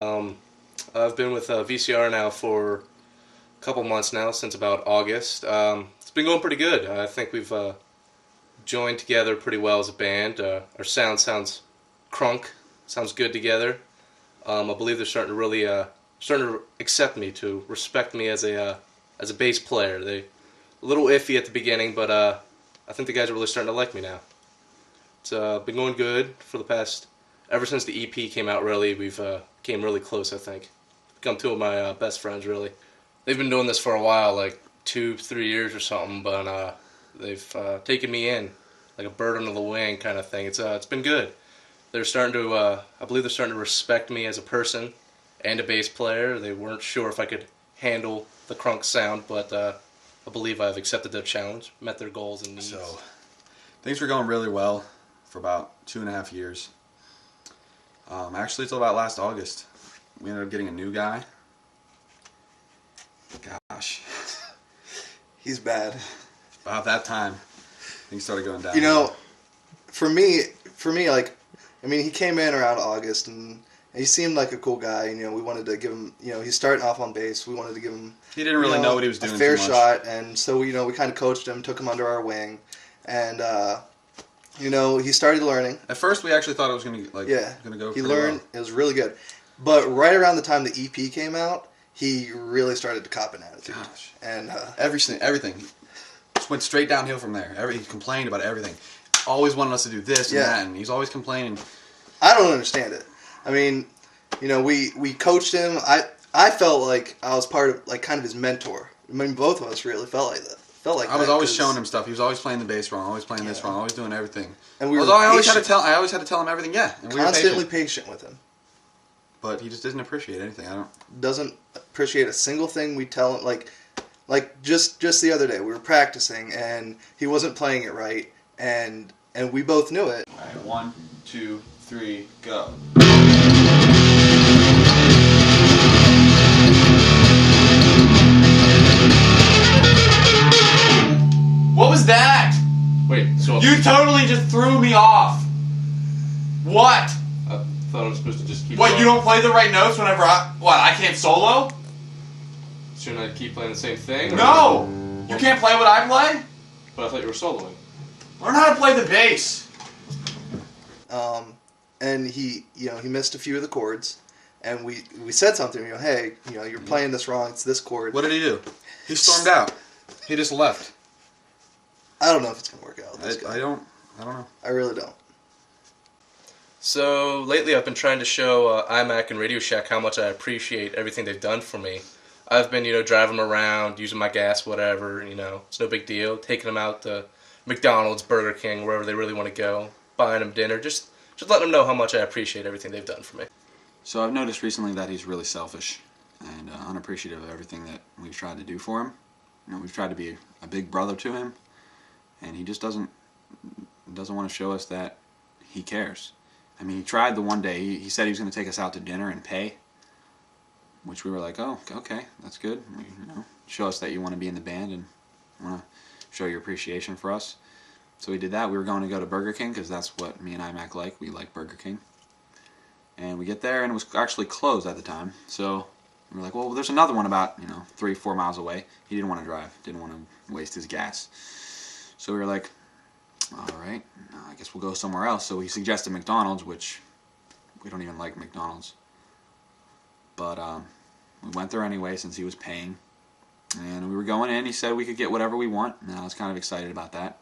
Um, I've been with VCR now for a couple months now, since about August. It's been going pretty good. I think we've joined together pretty well as a band. Our sound sounds crunk, sounds good together. I believe they're starting to really starting to accept me, to respect me as a bass player. They a little iffy at the beginning, but I think the guys are really starting to like me now. It's been going good for the past, ever since the EP came out. Really, we've came really close. I think become two of my best friends. Really, they've been doing this for a while, like 2-3 years or something. But they've taken me in like a bird under the wing kind of thing. It's been good. They're starting to, I believe they're starting to respect me as a person and a bass player. They weren't sure if I could handle the crunk sound, but I believe I've accepted their challenge, met their goals and needs. So, things were going really well for about 2.5 years. Actually, until about last August. We ended up getting a new guy. Gosh. He's bad. About that time, things started going down. You know, for me, like, I mean, he came in around August, and he seemed like a cool guy. You know, we wanted to give him, he's starting off on bass. We wanted to give him, he didn't really know what he was doing a fair too much. shot, and so we kind of coached him, took him under our wing, and he started learning. At first, we actually thought it was going to go. He learned. Well. It was really good, but right around the time the EP came out, he really started to cop an attitude. Gosh. And everything just went straight downhill from there. He complained about everything. Always wanted us to do this and that, and he's always complaining. I don't understand it. I mean, we coached him. I felt like I was part of, like, kind of his mentor. I mean, both of us really felt like that. I was always showing him stuff. He was always playing the bass wrong, always playing this wrong, always doing everything. And I always had to tell him everything. Yeah, and we constantly were patient with him. But he just doesn't appreciate anything. Doesn't appreciate a single thing we tell him. Like just the other day, we were practicing and he wasn't playing it right, and we both knew it. All right, 1, 2, 3, go. What was that? Wait, so You totally just threw me off. What? I thought I was supposed to just keep. What? Going. You don't play the right notes whenever I can't solo? Shouldn't I keep playing the same thing? No! You can't play what I play? But I thought you were soloing. Learn how to play the bass. And he missed a few of the chords, and we said something. Hey, you're playing this wrong. It's this chord. What did he do? He stormed out. He just left. I don't know if it's gonna work out. I don't know. I really don't. So lately, I've been trying to show iMac and Radio Shack how much I appreciate everything they've done for me. I've been, driving them around, using my gas, whatever. It's no big deal. Taking them out to McDonald's, Burger King, wherever they really want to go. Buying them dinner, just letting them know how much I appreciate everything they've done for me. So I've noticed recently that he's really selfish and unappreciative of everything that we've tried to do for him. We've tried to be a big brother to him, and he just doesn't want to show us that he cares. I mean, he tried the one day. He said he was going to take us out to dinner and pay, which we were like, oh, okay, that's good. Show us that you want to be in the band and want to show your appreciation for us. So we did that. We were going to go to Burger King because that's what me and iMac like. We like Burger King. And we get there, and it was actually closed at the time. So we were like, well, there's another one about 3-4 miles away. He didn't want to drive. Didn't want to waste his gas. So we were like, all right, I guess we'll go somewhere else. So he suggested McDonald's, which we don't even like McDonald's. But we went there anyway since he was paying. And we were going in. He said we could get whatever we want. And I was kind of excited about that.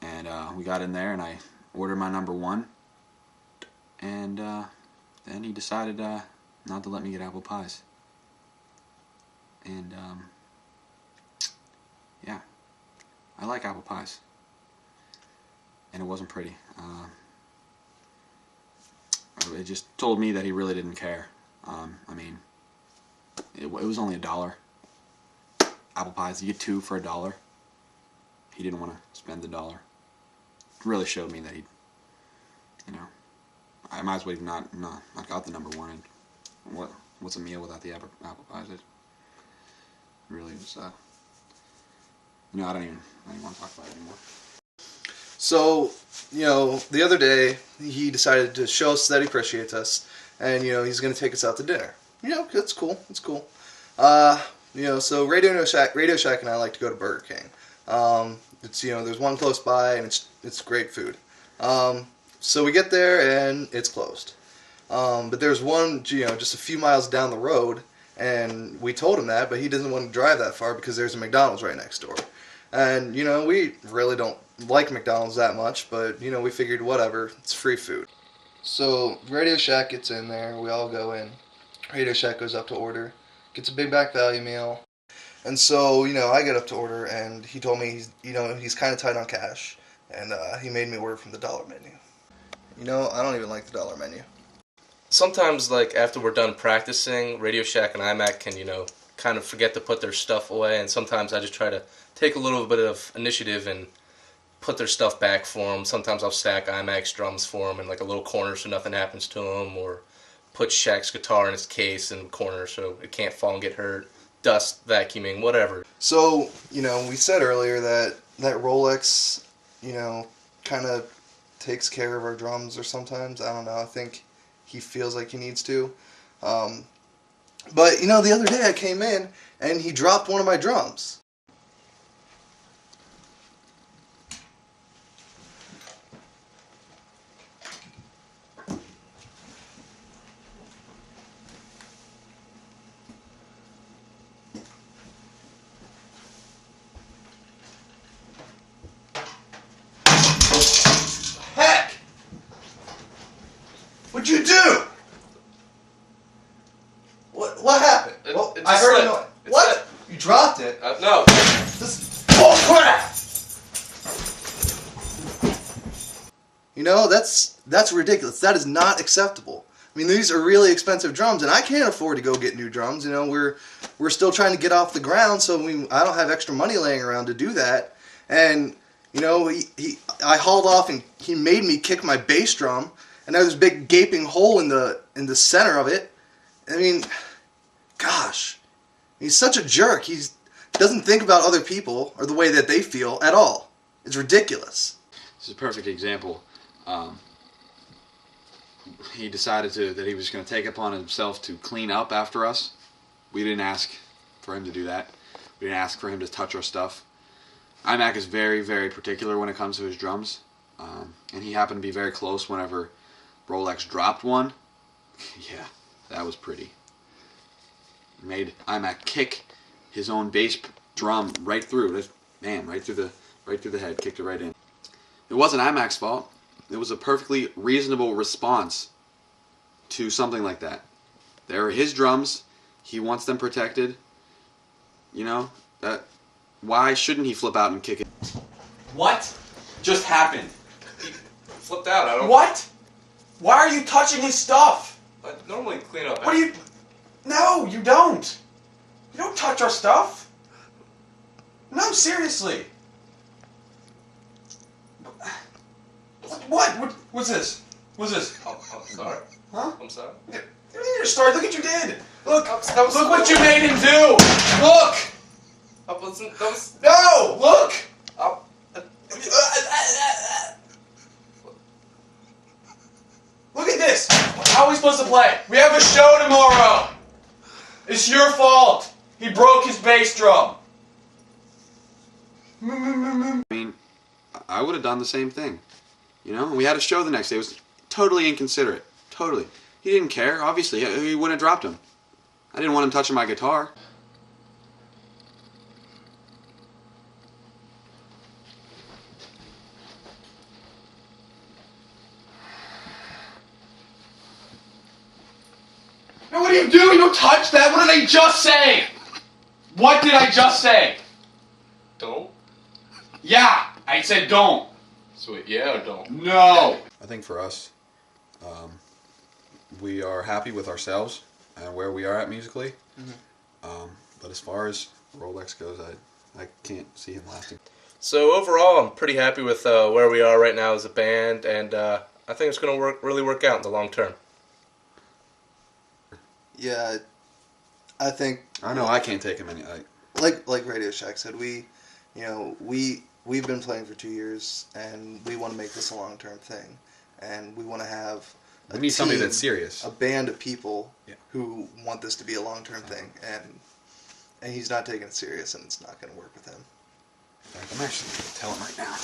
And we got in there, and I ordered my number 1. And then he decided not to let me get apple pies. And yeah, I like apple pies. And it wasn't pretty. It just told me that he really didn't care. I mean, it was only $1. Apple pies, you get 2 for $1. He didn't want to spend the $1. It really showed me that he, I might as well have not got the number 1. And what's a meal without the apple pies? It really was. I don't even want to talk about it anymore. So, the other day, he decided to show us that he appreciates us, and he's going to take us out to dinner. That's cool. It's cool. So Radio Shack and I like to go to Burger King. It's there's one close by, and it's great food. So we get there and it's closed. But there's one, just a few miles down the road, and we told him that, but he doesn't want to drive that far because there's a McDonald's right next door. And we really don't like McDonald's that much, but we figured whatever, it's free food. So Radio Shack gets in there, we all go in. Radio Shack goes up to order, gets a Big Mac value meal. And so, I get up to order, and he told me, he's kind of tight on cash, and he made me order from the dollar menu. I don't even like the dollar menu. Sometimes, like, after we're done practicing, Radio Shack and IMAC can, kind of forget to put their stuff away, and sometimes I just try to take a little bit of initiative and put their stuff back for them. Sometimes I'll stack IMAC's drums for them in, like, a little corner so nothing happens to them, or put Shaq's guitar in his case in the corner so it can't fall and get hurt. Dust, vacuuming, whatever. So, we said earlier that Rolex, kind of takes care of our drums, or sometimes, I don't know, I think he feels like he needs to. But, the other day I came in and he dropped one of my drums. Heck! What'd you do? What happened? It I just heard slipped. a noise. It What? slipped. You dropped it? No. This crap! That's ridiculous. That is not acceptable. I mean, these are really expensive drums, and I can't afford to go get new drums. We're still trying to get off the ground, so I don't have extra money laying around to do that. And I hauled off, and he made me kick my bass drum, and there's this big gaping hole in the center of it. I mean, gosh, he's such a jerk. He doesn't think about other people or the way that they feel at all. It's ridiculous. This is a perfect example. He decided that he was going to take upon himself to clean up after us. We didn't ask for him to do that. We didn't ask for him to touch our stuff. IMAC is very, very particular when it comes to his drums. And he happened to be very close whenever Rolex dropped one. Yeah, that was pretty. Made IMAC kick his own bass drum right through. Right through the head. Kicked it right in. It wasn't IMAC's fault. It was a perfectly reasonable response to something like that. They're his drums. He wants them protected. Why shouldn't he flip out and kick it? What just happened? Flipped out. I don't. What? Why are you touching his stuff? I normally clean up. What do you... No, you don't. You don't touch our stuff. No, seriously. What? What's this? What's this? I'm sorry. Huh? I'm sorry. You don't need to start. Look what you did. Look. That was Look what you made him do. Look. That was. No. Look. Look at this. How are we supposed to play? We have a show tomorrow. It's your fault. He broke his bass drum. I mean, I would have done the same thing. We had a show the next day. It was totally inconsiderate. Totally. He didn't care, obviously. He wouldn't have dropped him. I didn't want him touching my guitar. Now what are you doing? Don't touch that. What did I just say? What did I just say? Don't. Yeah, I said don't. Sweet. Yeah or don't. No. I think for us, we are happy with ourselves and where we are at musically. But as far as Rolex goes, I can't see him lasting. So overall, I'm pretty happy with where we are right now as a band, and I think it's going to really work out in the long term. Yeah, I think. I know I can't take him any. Like Radio Shack said, we've been playing for 2 years, and we want to make this a long-term thing, and we want to have We need somebody team, that's serious. a band of people Yeah. who want this to be a long-term thing, and he's not taking it serious, and it's not going to work with him. I'm actually going to tell him right now.